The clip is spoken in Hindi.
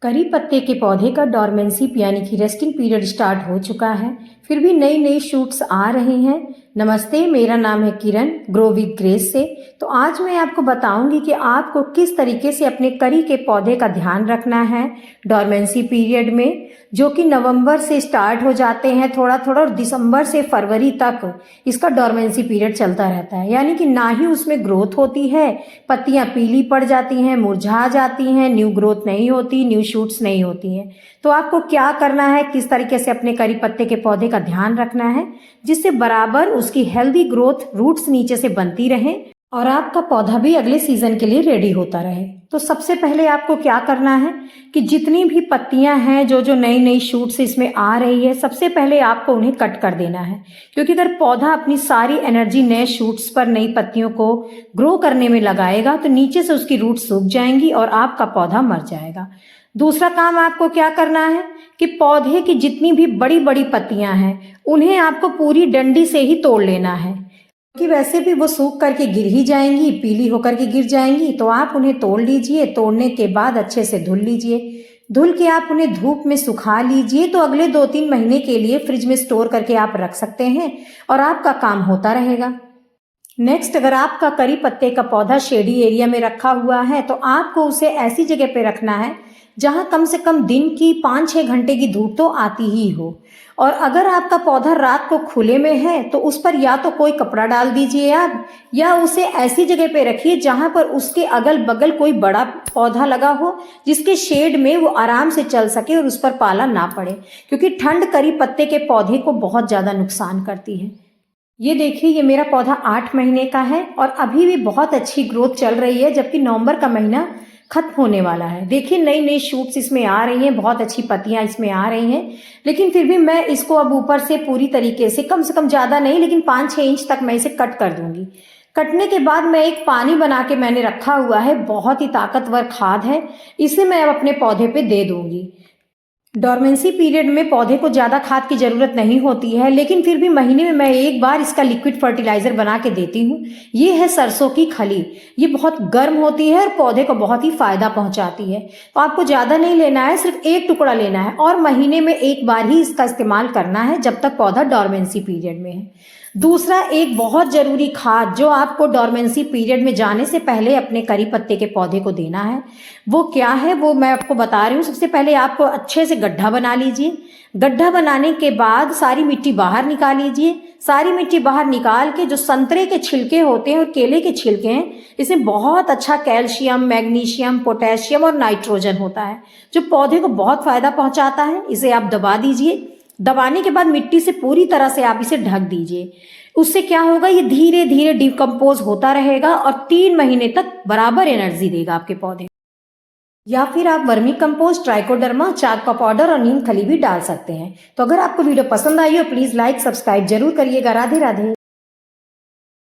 करी पत्ते के पौधे का डॉर्मेंसी यानी कि रेस्टिंग पीरियड स्टार्ट हो चुका है, फिर भी नई नई शूट्स आ रहे हैं। नमस्ते, मेरा नाम है किरण, ग्रो विद ग्रेस से। तो आज मैं आपको बताऊंगी कि आपको किस तरीके से अपने करी के पौधे का ध्यान रखना है डॉर्मेंसी पीरियड में, जो कि नवंबर से स्टार्ट हो जाते हैं थोड़ा थोड़ा, और दिसंबर से फरवरी तक इसका डॉर्मेंसी पीरियड चलता रहता है। यानी कि ना ही उसमें ग्रोथ होती है, पत्तियां पीली पड़ जाती हैं, मुरझा जाती हैं, न्यू ग्रोथ नहीं होती, न्यू शूट्स नहीं होती हैं। तो आपको क्या करना है, किस तरीके से अपने करी पत्ते के पौधे का ध्यान रखना है जिससे बराबर उसकी हेल्दी ग्रोथ रूट्स नीचे से बनती रहे और आपका पौधा भी अगले सीजन के लिए रेडी होता रहे। तो सबसे पहले आपको क्या करना है कि जितनी भी पत्तियां हैं, जो जो नई नई शूट्स इसमें आ रही है, सबसे पहले आपको उन्हें कट कर देना है। क्योंकि अगर पौधा अपनी सारी एनर्जी नए शूट्स पर, नई पत्तियों को ग्रो करने में लगाएगा तो नीचे से उसकी रूट सूख जाएंगी और आपका पौधा मर जाएगा। दूसरा काम आपको क्या करना है कि पौधे की जितनी भी बड़ी बड़ी पत्तियां हैं उन्हें आपको पूरी डंडी से ही तोड़ लेना है, कि वैसे भी वो सूख करके गिर ही जाएंगी, पीली होकर के गिर जाएंगी। तो आप उन्हें तोड़ लीजिए, तोड़ने के बाद अच्छे से धुल लीजिए, धुल के आप उन्हें धूप में सुखा लीजिए। तो अगले 2-3 महीने के लिए फ्रिज में स्टोर करके आप रख सकते हैं और आपका काम होता रहेगा। नेक्स्ट, अगर आपका करी पत्ते का पौधा शेडी एरिया में रखा हुआ है तो आपको उसे ऐसी जगह पे रखना है जहां कम से कम दिन की 5-6 घंटे की धूप तो आती ही हो। और अगर आपका पौधा रात को खुले में है तो उस पर या तो कोई कपड़ा डाल दीजिए आप, या उसे ऐसी जगह पे रखिए जहां पर उसके अगल बगल कोई बड़ा पौधा लगा हो जिसके शेड में वो आराम से चल सके और उस पर पाला ना पड़े, क्योंकि ठंड करी पत्ते के पौधे को बहुत ज्यादा नुकसान करती है। ये देखिए, ये मेरा पौधा 8 महीने का है और अभी भी बहुत अच्छी ग्रोथ चल रही है, जबकि नवंबर का महीना खत्म होने वाला है। देखिए, नई नई शूट्स इसमें आ रही हैं, बहुत अच्छी पत्तियां इसमें आ रही हैं। लेकिन फिर भी मैं इसको अब ऊपर से पूरी तरीके से कम ज्यादा नहीं, लेकिन 5-6 इंच तक मैं इसे कट कर दूंगी। कटने के बाद मैं एक पानी बना के मैंने रखा हुआ है, बहुत ही ताकतवर खाद है, इसे मैं अब अपने पौधे पे दे दूंगी। डॉर्मेंसी पीरियड में पौधे को ज़्यादा खाद की ज़रूरत नहीं होती है, लेकिन फिर भी महीने में मैं एक बार इसका लिक्विड फर्टिलाइज़र बना के देती हूँ। ये है सरसों की खली। ये बहुत गर्म होती है और पौधे को बहुत ही फ़ायदा पहुँचाती है। तो आपको ज़्यादा नहीं लेना है, सिर्फ एक टुकड़ा लेना है और महीने में एक बार ही इसका इस्तेमाल करना है जब तक पौधा डॉर्मेंसी पीरियड में है। दूसरा, एक बहुत ज़रूरी खाद जो आपको डॉर्मेंसी पीरियड में जाने से पहले अपने करी पत्ते के पौधे को देना है, वो क्या है वो मैं आपको बता रही हूँ। सबसे पहले आपको अच्छे से गड्ढा बना लीजिए। गड्ढा बनाने के बाद सारी मिट्टी बाहर निकाल लीजिए। सारी मिट्टी बाहर निकाल के जो संतरे के छिलके होते हैं और केले के छिलके हैं, इसमें बहुत अच्छा कैल्शियम, मैग्नीशियम, पोटेशियम और नाइट्रोजन होता है, जो पौधे को बहुत फायदा पहुंचाता है। इसे आप दबा दीजिए। दबाने के बाद मिट्टी से पूरी तरह से आप इसे ढक दीजिए। उससे क्या होगा, ये धीरे धीरे डिकम्पोज होता रहेगा और 3 महीने तक बराबर एनर्जी देगा आपके पौधे। या फिर आप वर्मी कंपोस्ट, ट्राइकोडर्मा, चाक का पाउडर और नीम खली भी डाल सकते हैं। तो अगर आपको वीडियो पसंद आई हो प्लीज लाइक सब्सक्राइब जरूर करिएगा। राधे राधे।